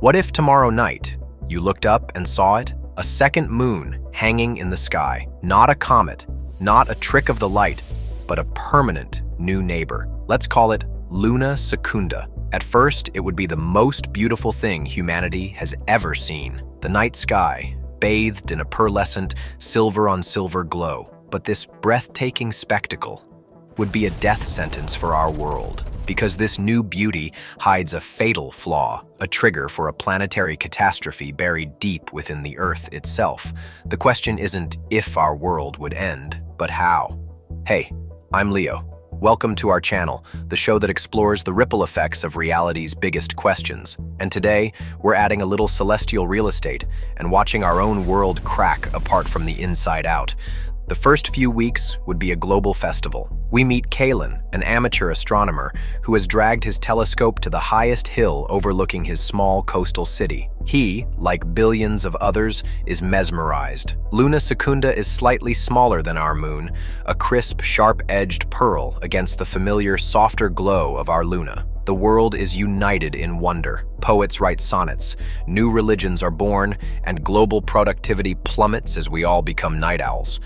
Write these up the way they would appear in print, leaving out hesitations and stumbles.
What if tomorrow night you looked up and saw it? A second moon hanging in the sky. Not a comet, not a trick of the light, but a permanent new neighbor. Let's call it Luna Secunda. At first, it would be the most beautiful thing humanity has ever seen. The night sky, bathed in a pearlescent, silver-on-silver glow. But this breathtaking spectacle would be a death sentence for our world, because this new beauty hides a fatal flaw, a trigger for a planetary catastrophe buried deep within the Earth itself. The question isn't if our world would end, but how. Hey, I'm Leo. Welcome to our channel, the show that explores the ripple effects of reality's biggest questions. And today, we're adding a little celestial real estate and watching our own world crack apart from the inside out. The first few weeks would be a global festival. We meet Kalen, an amateur astronomer who has dragged his telescope to the highest hill overlooking his small coastal city. He, like billions of others, is mesmerized. Luna Secunda is slightly smaller than our moon, a crisp, sharp-edged pearl against the familiar, softer glow of our Luna. The world is united in wonder. Poets write sonnets, new religions are born, and global productivity plummets as we all become night owls.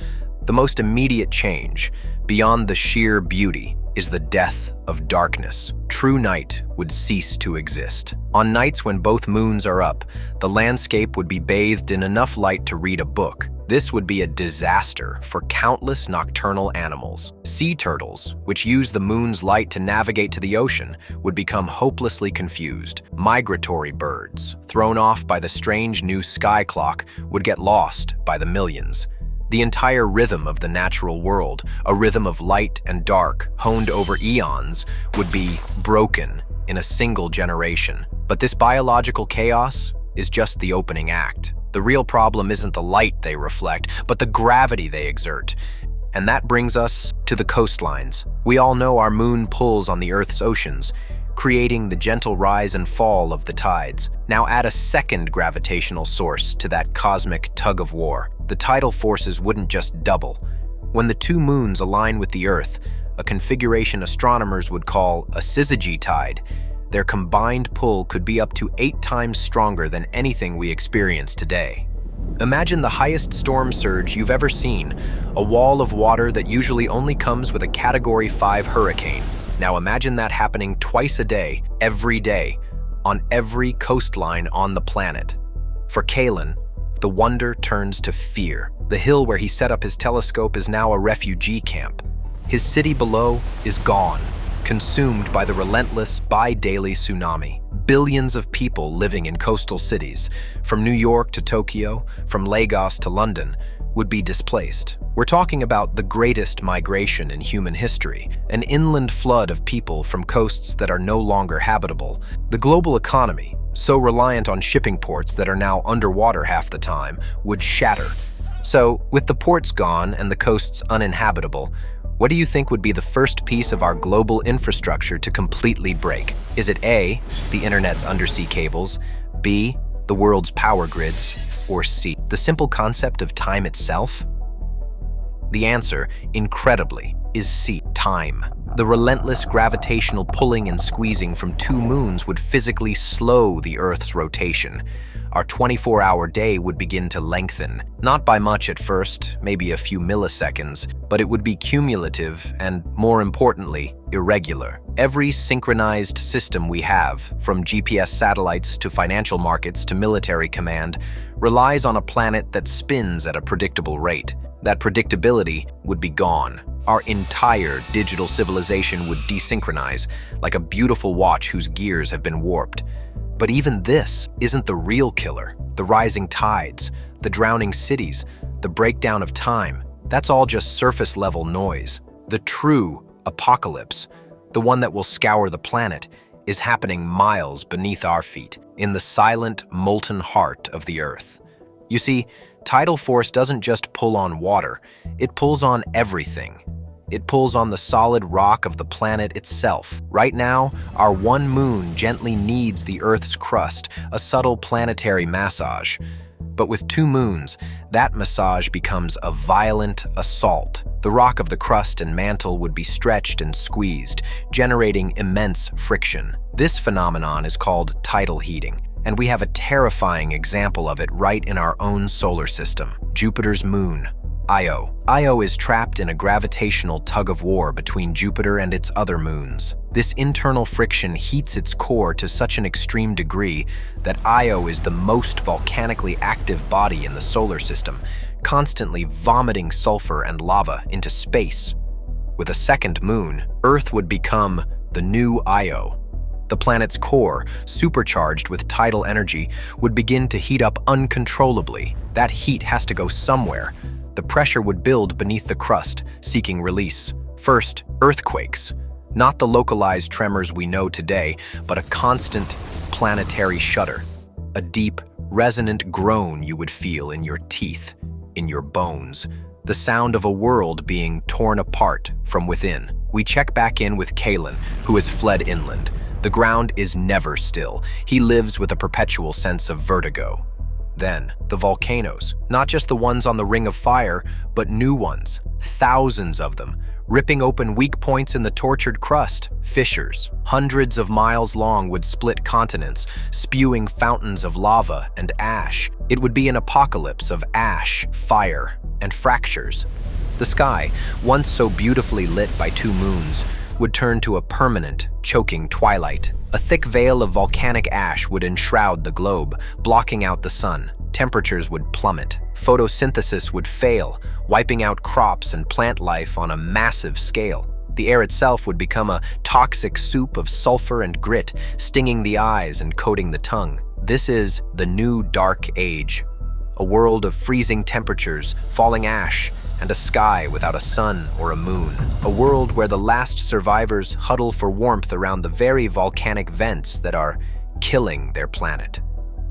The most immediate change, beyond the sheer beauty, is the death of darkness. True night would cease to exist. On nights when both moons are up, the landscape would be bathed in enough light to read a book. This would be a disaster for countless nocturnal animals. Sea turtles, which use the moon's light to navigate to the ocean, would become hopelessly confused. Migratory birds, thrown off by the strange new sky clock, would get lost by the millions. The entire rhythm of the natural world, a rhythm of light and dark, honed over eons, would be broken in a single generation. But this biological chaos is just the opening act. The real problem isn't the light they reflect, but the gravity they exert. And that brings us to the coastlines. We all know our moon pulls on the Earth's oceans, creating the gentle rise and fall of the tides. Now add a second gravitational source to that cosmic tug-of-war. The tidal forces wouldn't just double. When the two moons align with the Earth, a configuration astronomers would call a syzygy tide, their combined pull could be up to 8 times stronger than anything we experience today. Imagine the highest storm surge you've ever seen, a wall of water that usually only comes with a Category 5 hurricane. Now imagine that happening twice a day, every day, on every coastline on the planet. For Kalen, the wonder turns to fear. The hill where he set up his telescope is now a refugee camp. His city below is gone, consumed by the relentless bi-daily tsunami. Billions of people living in coastal cities, from New York to Tokyo, from Lagos to London, would be displaced. We're talking about the greatest migration in human history, an inland flood of people from coasts that are no longer habitable. The global economy, so reliant on shipping ports that are now underwater half the time, would shatter. So, with the ports gone and the coasts uninhabitable, what do you think would be the first piece of our global infrastructure to completely break? Is it A, the internet's undersea cables, B, the world's power grids, or C, the simple concept of time itself? The answer, incredibly, is C, time. The relentless gravitational pulling and squeezing from two moons would physically slow the Earth's rotation. Our 24-hour day would begin to lengthen, not by much at first, maybe a few milliseconds, but it would be cumulative and, more importantly, irregular. Every synchronized system we have, from GPS satellites to financial markets to military command, relies on a planet that spins at a predictable rate. That predictability would be gone. Our entire digital civilization would desynchronize, like a beautiful watch whose gears have been warped. But even this isn't the real killer. The rising tides, the drowning cities, the breakdown of time, that's all just surface-level noise. The true apocalypse, the one that will scour the planet, is happening miles beneath our feet, in the silent, molten heart of the Earth. You see, tidal force doesn't just pull on water, it pulls on everything. It pulls on the solid rock of the planet itself. Right now, our one moon gently kneads the Earth's crust, a subtle planetary massage. But with two moons, that massage becomes a violent assault. The rock of the crust and mantle would be stretched and squeezed, generating immense friction. This phenomenon is called tidal heating. And we have a terrifying example of it right in our own solar system, Jupiter's moon, Io. Io is trapped in a gravitational tug-of-war between Jupiter and its other moons. This internal friction heats its core to such an extreme degree that Io is the most volcanically active body in the solar system, constantly vomiting sulfur and lava into space. With a second moon, Earth would become the new Io. The planet's core, supercharged with tidal energy, would begin to heat up uncontrollably. That heat has to go somewhere. The pressure would build beneath the crust, seeking release. First, earthquakes. Not the localized tremors we know today, but a constant planetary shudder. A deep, resonant groan you would feel in your teeth, in your bones. The sound of a world being torn apart from within. We check back in with Kalen, who has fled inland. The ground is never still. He lives with a perpetual sense of vertigo. Then, the volcanoes, not just the ones on the Ring of Fire, but new ones, thousands of them, ripping open weak points in the tortured crust. Fissures, hundreds of miles long, would split continents, spewing fountains of lava and ash. It would be an apocalypse of ash, fire, and fractures. The sky, once so beautifully lit by two moons, would turn to a permanent, choking twilight. A thick veil of volcanic ash would enshroud the globe, blocking out the sun. Temperatures would plummet. Photosynthesis would fail, wiping out crops and plant life on a massive scale. The air itself would become a toxic soup of sulfur and grit, stinging the eyes and coating the tongue. This is the new dark age. A world of freezing temperatures, falling ash, and a sky without a sun or a moon. A world where the last survivors huddle for warmth around the very volcanic vents that are killing their planet.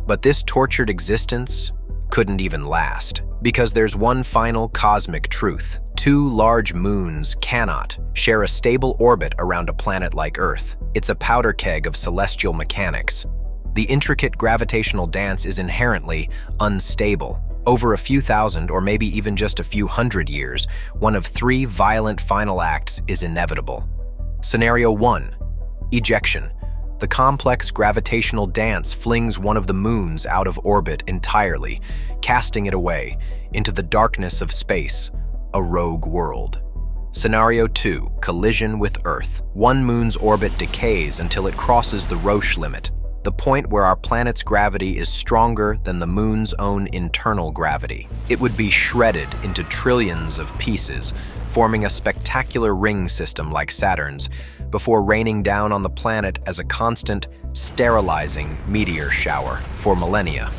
But this tortured existence couldn't even last, because there's one final cosmic truth. Two large moons cannot share a stable orbit around a planet like Earth. It's a powder keg of celestial mechanics. The intricate gravitational dance is inherently unstable. Over a few thousand, or maybe even just a few hundred years, one of three violent final acts is inevitable. Scenario 1. Ejection. The complex gravitational dance flings one of the moons out of orbit entirely, casting it away into the darkness of space, a rogue world. Scenario 2. Collision with Earth. One moon's orbit decays until it crosses the Roche limit, the point where our planet's gravity is stronger than the moon's own internal gravity. It would be shredded into trillions of pieces, forming a spectacular ring system like Saturn's, before raining down on the planet as a constant, sterilizing meteor shower for millennia.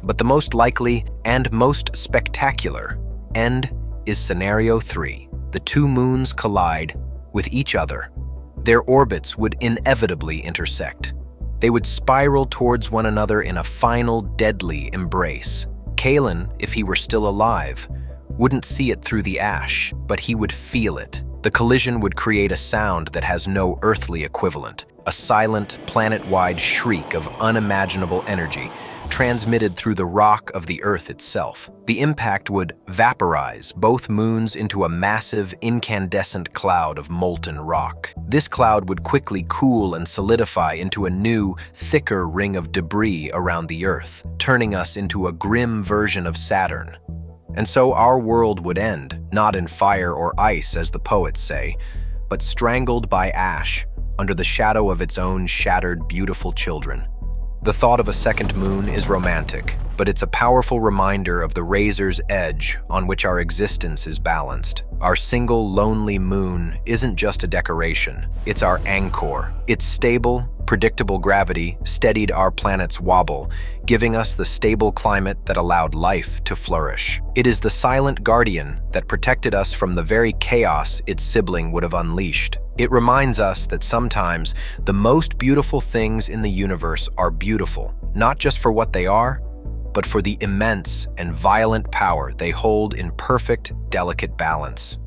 But the most likely and most spectacular end is Scenario 3. The two moons collide with each other. Their orbits would inevitably intersect. They would spiral towards one another in a final, deadly embrace. Kalen, if he were still alive, wouldn't see it through the ash, but he would feel it. The collision would create a sound that has no earthly equivalent, a silent, planet-wide shriek of unimaginable energy, transmitted through the rock of the Earth itself. The impact would vaporize both moons into a massive, incandescent cloud of molten rock. This cloud would quickly cool and solidify into a new, thicker ring of debris around the Earth, turning us into a grim version of Saturn. And so our world would end, not in fire or ice, as the poets say, but strangled by ash, under the shadow of its own shattered, beautiful children. The thought of a second moon is romantic, but it's a powerful reminder of the razor's edge on which our existence is balanced. Our single, lonely moon isn't just a decoration, it's our anchor. Its stable, predictable gravity steadied our planet's wobble, giving us the stable climate that allowed life to flourish. It is the silent guardian that protected us from the very chaos its sibling would have unleashed. It reminds us that sometimes the most beautiful things in the universe are beautiful, not just for what they are, but for the immense and violent power they hold in perfect, delicate balance.